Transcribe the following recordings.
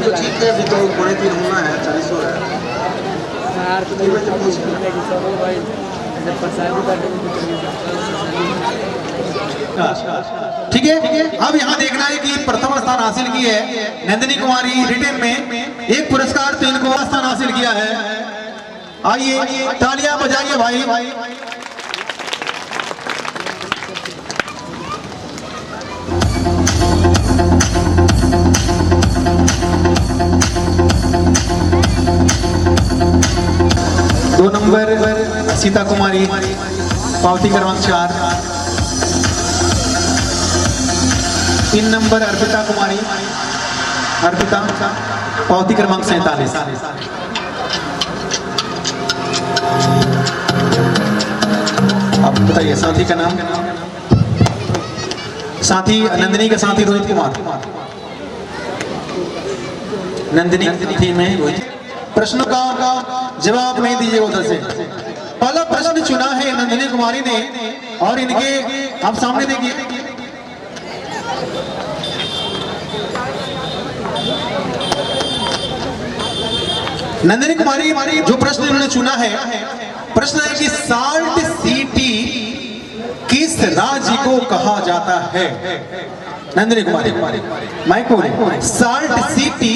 तो ठीक है, अभी तो 3:30 होना है, 40 हो रहा है। ठीक है, अब यहाँ देखना है कि प्रथम स्थान हासिल की है नंदिनी कुमारी रिटेन में, एक पुरस्कार तो इनको स्थान हासिल किया है। आइए तालियां बजाइए भाई। दो नंबर सीता कुमारी, पावती क्रमांक 4। 3 नंबर अर्पिता कुमारी, अर्पिता, पावती क्रमांक 47। अब बताइए साथी का नाम। साथी नंदिनी का साथी रोहित कुमार, नंदिनी थी में रोहित। प्रश्नों का जवाब नहीं दीजिए उधर से। पहला प्रश्न चुना है नंदिनी कुमारी ने और इनके आप सामने देखिए। नंदिनी कुमारी जो प्रश्न इन्होंने चुना है, प्रश्न है कि साल्ट सिटी किस राज्य को कहा जाता है? नंदिनी कुमारी माइक बोले, साल्ट सिटी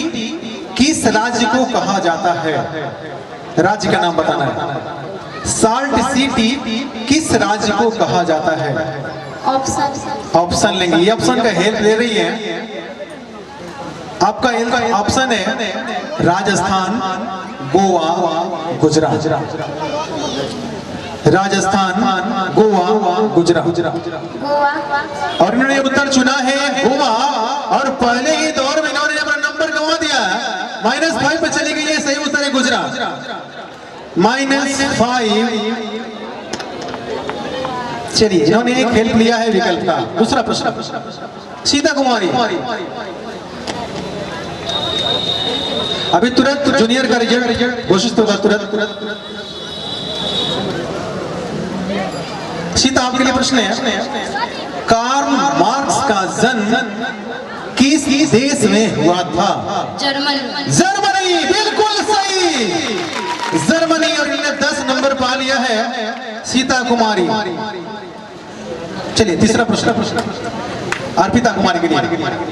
किस राज्य को कहा जाता है? राज्य का नाम बताना है। साल्ट सिटी किस राज्य को कहा जाता है? ऑप्शन लेंगे। ये ऑप्शन का हेल्प ले रही है। आपका ऑप्शन है राजस्थान, गोवा, गुजरात। राजस्थान, गोवा, गुजरात। और इन्होंने उत्तर चुना है गोवा, और पहले ही दौर में इन्होंने अपना नंबर गंवा दिया है। -5 पे चली गई है। सही उत्तर है गुजरात, -5। चलिए, इन्होंने एक हेल्प लिया है विकल्प का। दूसरा प्रश्न सीता कुमारी, अभी तुरंत जूनियर का रिजल्ट घोषित होगा, तुरंत। सीता आपके लिए प्रश्न है, कार्ल मार्क्स का जन्म किस देश में हुआ था? जर्मनी, बिल्कुल सही, जर्मनी। और इन्होंने 10 नंबर पा लिया है सीता कुमारी। चलिए तीसरा प्रश्न अर्पिता कुमारी के लिए।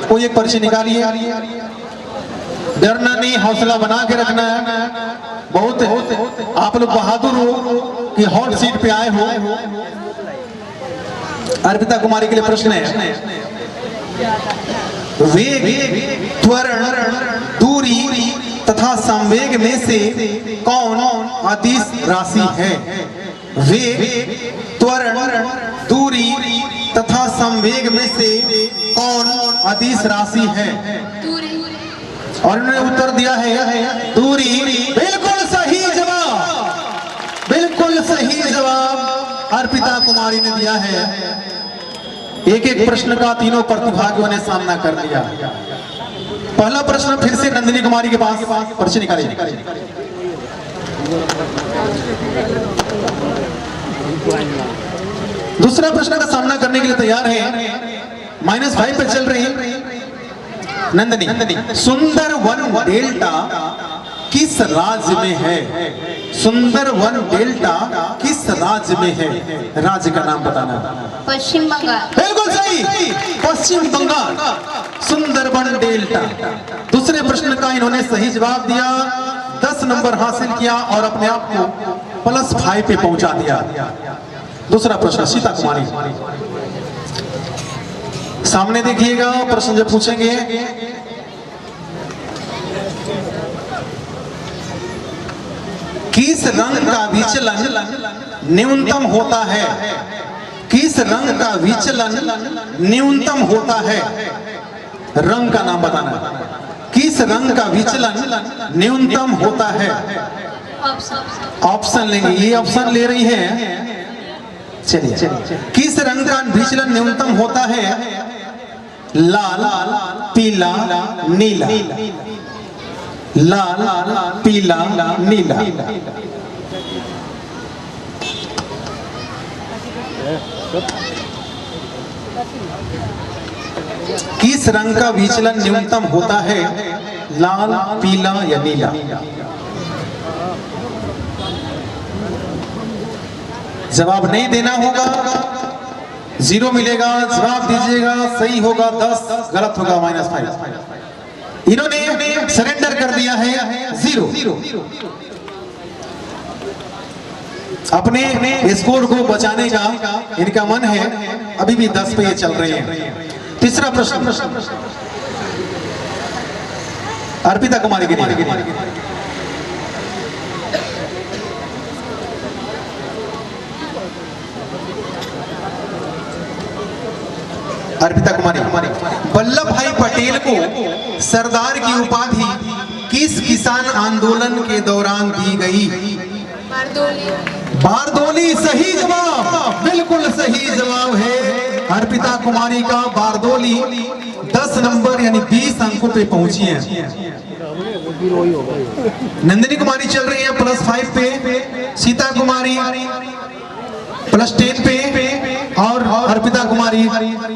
कोई एक पर्ची निकालिए। डरना नहीं, हौसला बना के रखना है। बहुत आप लोग बहादुर हो कि हॉट सीट पे आए हो। अर्पिता कुमारी के लिए प्रश्न है, वेग, त्वरण, दूरी तथा संवेग में से कौन अदिश राशि है? वेग, त्वरण, दूरी तथा संवेग में से कौन अदिश राशि है? और इन्होंने उत्तर दिया है दूरी। बिल्कुल सही जवाब, बिल्कुल सही जवाब अर्पिता कुमारी ने दिया है। एक प्रश्न का तीनों प्रतिभागियों ने सामना कर लिया। पहला प्रश्न फिर से नंदिनी कुमारी के पास पर्ची निकालिए। दूसरा प्रश्न का सामना करने के लिए तैयार है। -5 पे चल रही है नंदिनी। सुंदरवन डेल्टा किस राज्य में है? सुंदरवन डेल्टा किस राज्य में है? राज्य का नाम बताना। पश्चिम बंगाल, बिल्कुल सही, पश्चिम बंगाल, सुंदरवन डेल्टा। दूसरे प्रश्न का इन्होंने सही जवाब दिया, 10 नंबर हासिल किया और अपने आप को +5 पे पहुंचा दिया। दूसरा प्रश्न सीता कुमारी, सामने देखिएगा। प्रश्न जब पूछेंगे, किस रंग का विचलन न्यूनतम होता है? किस रंग का विचलन न्यूनतम होता है? रंग का नाम बताना। किस रंग का विचलन न्यूनतम होता है? ऑप्शन लेंगे। ये ऑप्शन ले रही है। चलिए, किस रंग का विचलन न्यूनतम होता है? लाल, पीला, नीला। लाल, पीला, नीला। किस रंग का विचलन न्यूनतम होता है? लाल, पीला या नीला? जवाब नहीं देना होगा, 0 मिलेगा। जवाब दीजिएगा, सही होगा 10, गलत होगा -5। इन्होंने सरेंडर कर दिया है 0। अपने स्कोर को बचाने का इनका मन है, अभी भी 10 पे ये चल रहे हैं। तीसरा प्रश्न अर्पिता कुमारी के लिए। अर्पिता कुमारी, वल्लभ भाई पटेल को सरदार की उपाधि किस किसान आंदोलन के दौरान दी गई? बारदोली। सही जवाब, बिल्कुल सही जवाब है अर्पिता कुमारी का बारदोली। 10 नंबर यानी 20 अंकों पे पहुंची हैं। नंदिनी कुमारी चल रही है +5 पे, सीता कुमारी +10 पे और अर्पिता कुमारी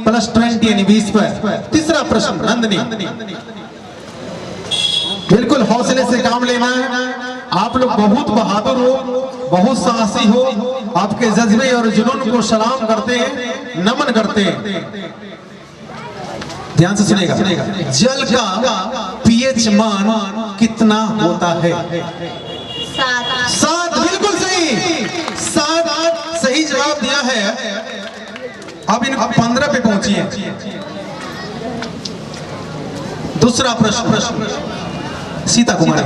+20 यानी 20 पर। तीसरा प्रश्न नंदिनी, बिल्कुल हौसले से काम लेना है। आप लोग बहुत बहादुर हो, बहुत साहसी हो, आपके जज्बे और जुनून को सलाम करते हैं, नमन करते हैं। ध्यान से सुनेगा। जल का pH मान कितना होता है? 7। बिल्कुल सही, 7 सही जवाब दिया है। अब इन 15 पे पहुंची है। दूसरा प्रश्न सीता कुमारी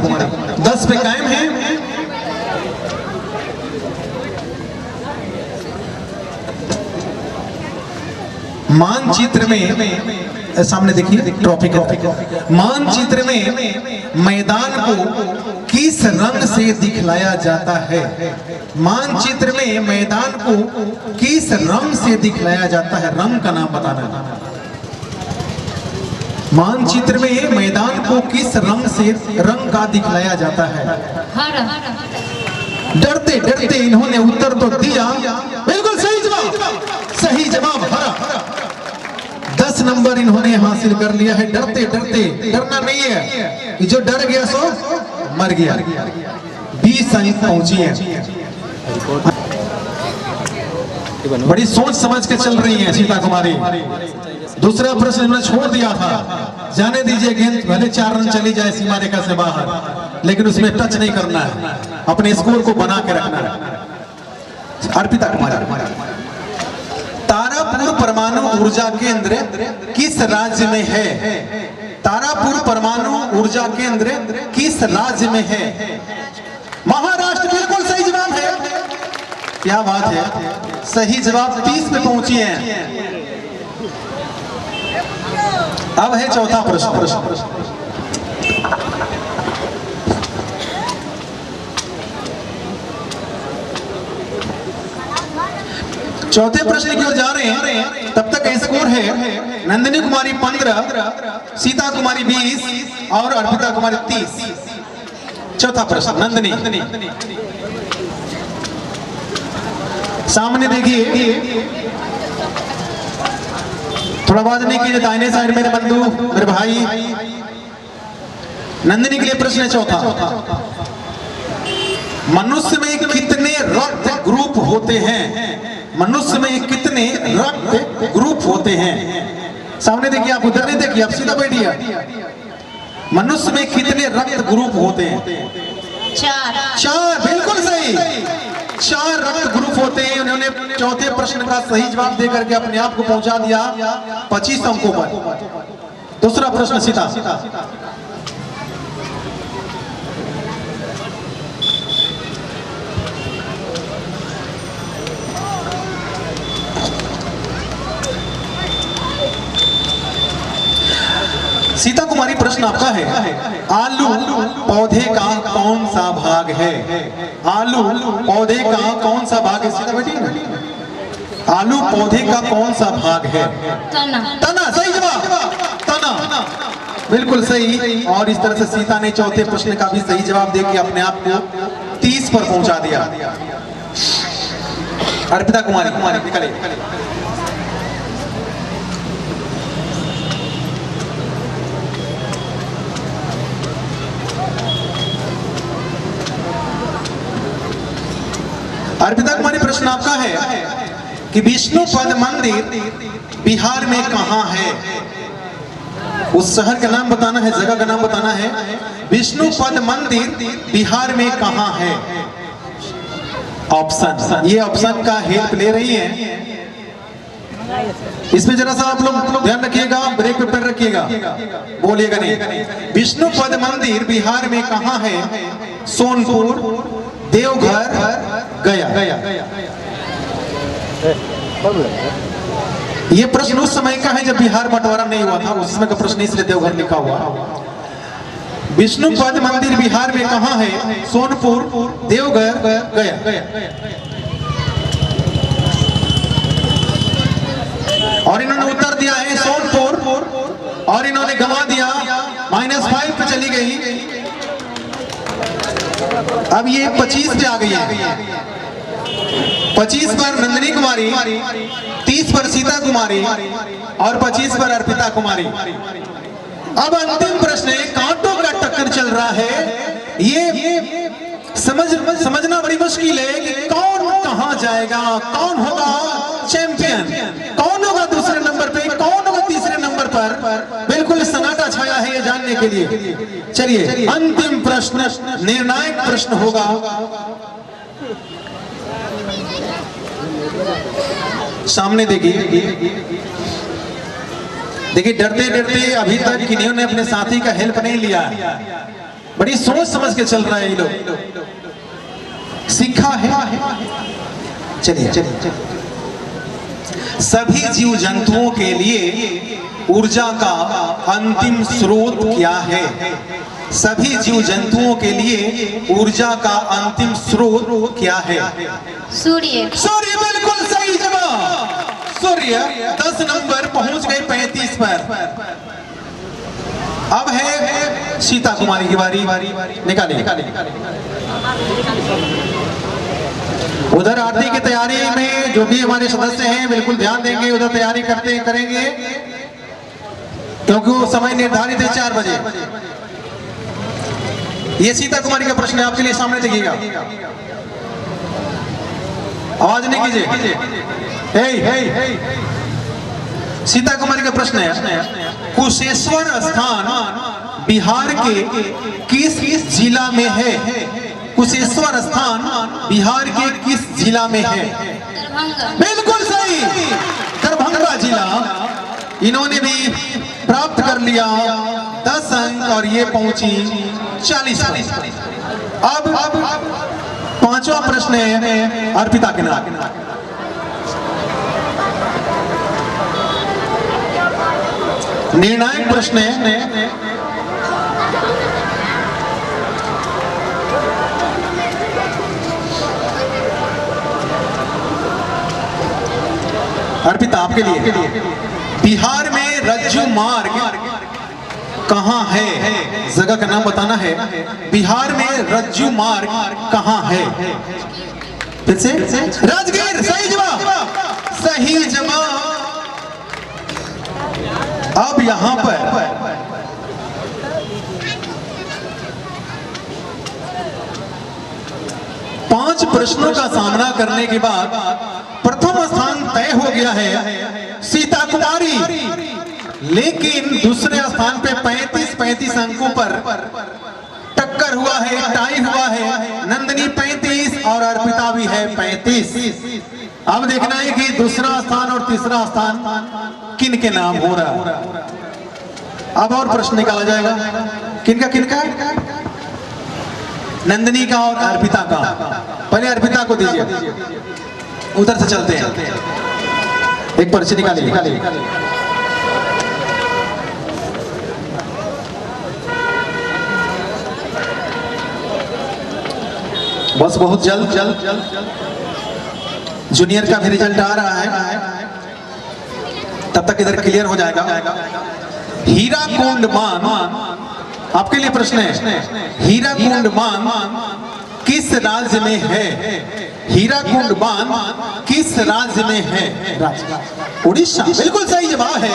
10 पे कायम है। मानचित्र में सामने देखिए ट्रॉफी का मानचित्र में मैदान को किस रंग से दिखलाया जाता है? मानचित्र में मैदान को किस रंग से दिखलाया जाता है? रंग का नाम बताना। मानचित्र में मैदान को किस रंग का दिखलाया जाता है? डरते डरते इन्होंने उत्तर तो दिया, बिल्कुल सही जवाब, सही जवाब हरा। 10 नंबर इन्होंने हासिल कर लिया है। डरते डरते, डरना नहीं है, जो डर गया सो मर गया। 20 अंक पहुंची है। बड़ी सोच समझ के चल रही है सीता कुमारी। दूसरा प्रश्न इन्होंने छोड़ दिया था, जाने दीजिए गेंद भले 4 रन चली जाए सीमा रेखा से बाहर, लेकिन उसमें टच नहीं करना है, अपने स्कोर को बना के रखना है। अर्पिता कुमारी, तारापुर परमाणु ऊर्जा केंद्र किस राज्य में है? तारापुर परमाणु ऊर्जा केंद्र किस राज्य में है? महाराष्ट्र। बिल्कुल सही जवाब है। क्या बात है, सही जवाब 30 पे पहुंची है। अब है चौथा प्रश्न। चौथे प्रश्न की ओर जा रहे हैं। तब तक स्कोर है नंदिनी कुमारी 15, सीता कुमारी 20 और अर्पिता कुमारी 30। चौथा प्रश्न नंदिनी, सामने देखिए, थोड़ा आवाज नहीं कीजिए, दाहिने साइड मेरे बंधु, मेरे भाई। नंदिनी के लिए प्रश्न है चौथा। मनुष्य में कितने रक्त ग्रुप होते हैं? मनुष्य में कितने रक्त ग्रुप होते हैं? सामने देखिए, आप उधर नहीं देखिए, आप सीधा बैठिए। मनुष्य में कितने रक्त ग्रुप होते हैं? 4। बिल्कुल सही, 4 रक्त ग्रुप होते हैं। उन्होंने चौथे प्रश्न का सही जवाब देकर के अपने आप को पहुंचा दिया 25 अंकों पर। दूसरा प्रश्न सीता, सीता कुमारी प्रश्न आपका है। आलू पौधे का कौन सा भाग है? आलू पौधे का कौन सा भाग है? सीता बेटी ना, आलू पौधे का कौन सा भाग है? तना। सही जवाब, तना। बिल्कुल सही। और इस तरह से सीता ने चौथे प्रश्न का भी सही जवाब देके अपने आप को 30 पर पहुंचा दिया। अर्पिता कुमारी निकले। अर्पिता कुमारी, प्रश्न आपका है कि विष्णु पद मंदिर बिहार में कहां है? उस शहर का नाम बताना है, जगह का नाम बताना है। विष्णु पद मंदिर बिहार में कहां है? ऑप्शन, ये ऑप्शन का हेल्प ले रही है। इसमें जरा सा आप लोग ध्यान रखिएगा, ब्रेक पे पैर रखिएगा, बोलिएगा नहीं। विष्णु पद मंदिर बिहार में कहां है? सोनपुर, देवघर, गया। ये प्रश्न उस समय का है जब बिहार बंटवारा नहीं हुआ था, उस समय का प्रश्न, इसलिए देवघर लिखा हुआ। विष्णु पद मंदिर बिहार में कहां है? सोनपुर, देवघर, गया। और इन्होंने उत्तर दिया है सोनपुर, और इन्होंने गवा दिया, -5 पे चली गई। अब ये 25 पे आ गई है। 25 पर नंदिनी कुमारी, 30 पर सीता कुमारी और 25 पर अर्पिता कुमारी। अब अंतिम प्रश्न है, कांटों का टक्कर चल रहा है। ये समझना बड़ी मुश्किल है कि कौन कहां जाएगा, कौन होगा चैंपियन, कौन होगा दूसरे नंबर पे, कौन होगा तीसरे नंबर पर। बिल्कुल सन्नाटा छाया है ये जानने के लिए। चलिए अंतिम प्रश्न, निर्णायक प्रश्न होगा। सामने देखिए, डरते डरते अभी तक किन्हीं ने अपने साथी का हेल्प नहीं लिया। बड़ी सोच समझ के चल रहा है ये लोग, सीखा है। चलिए, सभी जीव जंतुओं के लिए ऊर्जा का अंतिम स्रोत क्या है? सभी जीव जंतुओं के लिए ऊर्जा का अंतिम स्रोत क्या है? सूर्य। सूर्य, बिल्कुल सही जवाब। सूर्य 10 नंबर, पहुंच गए 35 पर। अब है सीता कुमारी की बारी। निकालिए। उधर आरती की तैयारी में जो भी हमारे सदस्य हैं बिल्कुल ध्यान देंगे, उधर तैयारी करेंगे, क्योंकि वो समय निर्धारित है 4 बजे। ये सीता कुमारी का प्रश्न है, आपके लिए सामने देखिएगा, आवाज नहीं कीजिए। सीता कुमारी का प्रश्न है, कुशेश्वर स्थान बिहार के किस जिला में है? कुशेश्वर स्थान बिहार के किस जिला में है? बिल्कुल सही, दरभंगा जिला। इन्होंने भी प्राप्त कर लिया 10 अंक और ये पहुंची 40 पर। अब 5वां प्रश्न है अर्पिता के नाम। निर्णायक प्रश्न है, अर्पिता आपके लिए। बिहार में रज्जू मार्ग कहां है? जगह का नाम बताना है। बिहार में रज्जू मार्ग कहां है? फिर से, राजगीर। सही जवाब, सही जवाब। अब यहां पर पांच प्रश्नों का सामना करने के बाद प्रथम स्थान तय हो गया है सीता कुमारी, लेकिन दूसरे स्थान पे 35 अंकों पर टक्कर हुआ है, टाई हुआ है। नंदिनी 35 और अर्पिता भी है 35। अब देखना है कि दूसरा स्थान और तीसरा स्थान किन के नाम हो रहा। अब और प्रश्न निकाला जाएगा, किनका? नंदिनी का और अर्पिता का। पहले अर्पिता को दीजिए, उधर से चलते हैं। एक पर्ची निकालिए। बस बहुत जल्द जूनियर का भी रिजल्ट आ रहा है, तब तक इधर क्लियर हो जाएगा। हीराकुंड बांध, आपके लिए प्रश्न है, हीराकुंड बांध किस राज्य में है? हीराकुंड बांध किस राज्य में है? उड़ीसा। बिल्कुल सही जवाब है,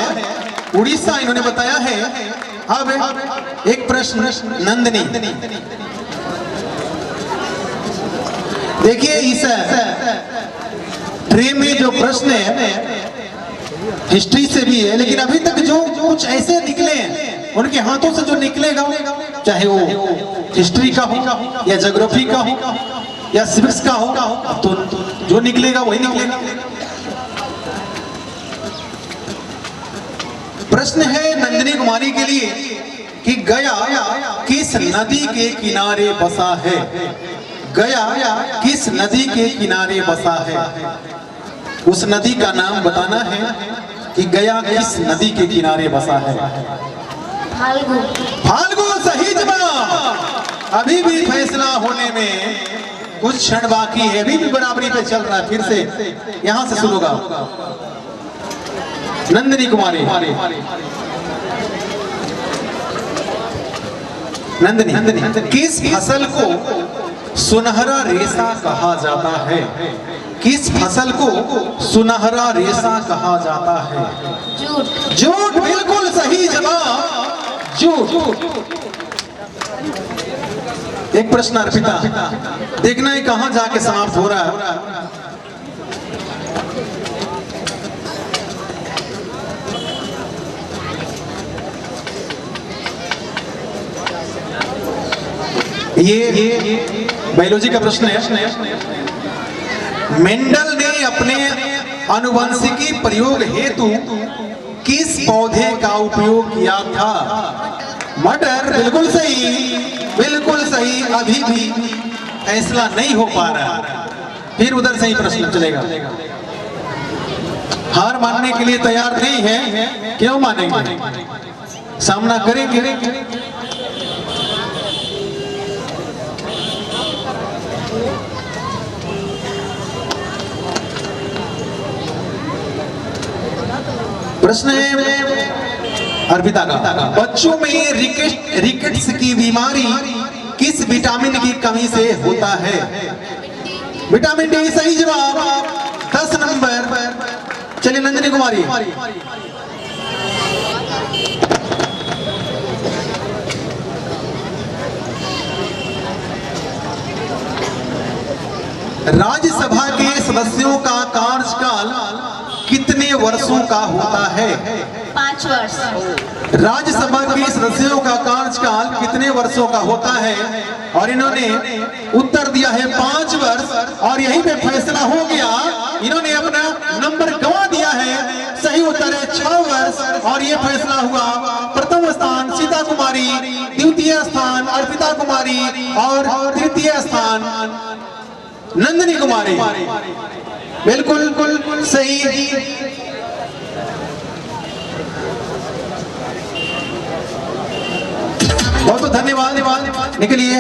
उड़ीसा इन्होंने बताया है। अब एक प्रश्न नंदिनी, देखिए इस ट्रे में जो प्रश्न है हिस्ट्री से भी है, लेकिन अभी तक जो कुछ ऐसे निकले हैं उनके हाथों से जो निकलेगा, चाहे वो हिस्ट्री का हो या ज्योग्राफी का हो या सिविक्स का हो, अब तो जो निकलेगा वही निकलेगा। प्रश्न है नंदिनी कुमारी के लिए कि गया किस नदी के किनारे बसा है? गया किस नदी के किनारे बसा है? उस नदी का नाम बताना है कि गया किस नदी के किनारे बसा है। फाल्गु। फाल्गु सही जवाब। अभी भी फैसला होने में कुछ क्षण बाकी है, अभी भी बराबरी पे चल रहा है। फिर से यहां से सुनोगा नंदिनी कुमारी। नंदिनी किस फसल को सुनहरा रेशा कहा जाता है? किस फसल को सुनहरा रेशा कहा जाता है? जूट। जूट बिल्कुल सही जवाब, जूट। एक प्रश्न अर्पिता, देखना है कहां जाके समाप्त हो रहा है। ये बायोलॉजी का प्रश्न है। मेंडल ने अपने आनुवंशिकी प्रयोग हेतु किस पौधे का उपयोग किया था? मटर बिल्कुल सही, बिल्कुल सही। अभी भी फैसला नहीं हो पा रहा, फिर उधर से ही प्रश्न चलेगा। हार मानने के लिए तैयार नहीं है, क्यों मानेंगे? सामना करेंगे। प्रश्न है अर्पिता का, बच्चों में रिकेट्स की बीमारी किस विटामिन की कमी से होता है? विटामिन डी सही जवाब। 10 नंबर। चलिए नंदिनी कुमारी। राज्यसभा के सदस्यों का कार्यकाल कितने वर्षों का होता है? 5 वर्ष। राज्यसभा के सदस्यों का कार्यकाल कितने वर्षों का होता है? और इन्होंने उत्तर दिया है 5 वर्ष, और यहीं पे फैसला हो गया। इन्होंने अपना नंबर गंवा दिया है। सही उत्तर है 6 वर्ष, और ये फैसला हुआ। प्रथम स्थान सीता कुमारी, द्वितीय स्थान अर्पिता कुमारी, और तृतीय स्थान नंदिनी कुमारी। बिल्कुल सही। बहुत बहुत धन्यवाद निकलिए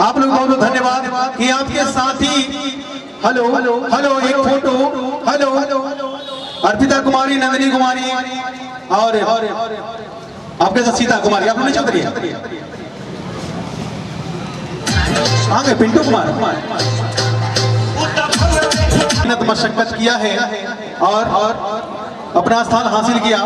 आप लोग, बहुत बहुत धन्यवाद कि आपके साथी। हेलो हेलो, एक फोटो। हेलो अर्पिता कुमारी, नंदिनी कुमारी और आपके साथ सीता कुमारी। आप लोग नीचे उतरिए। आगे पिंटू कुमार मशक्कत किया है और अपना स्थान हासिल किया।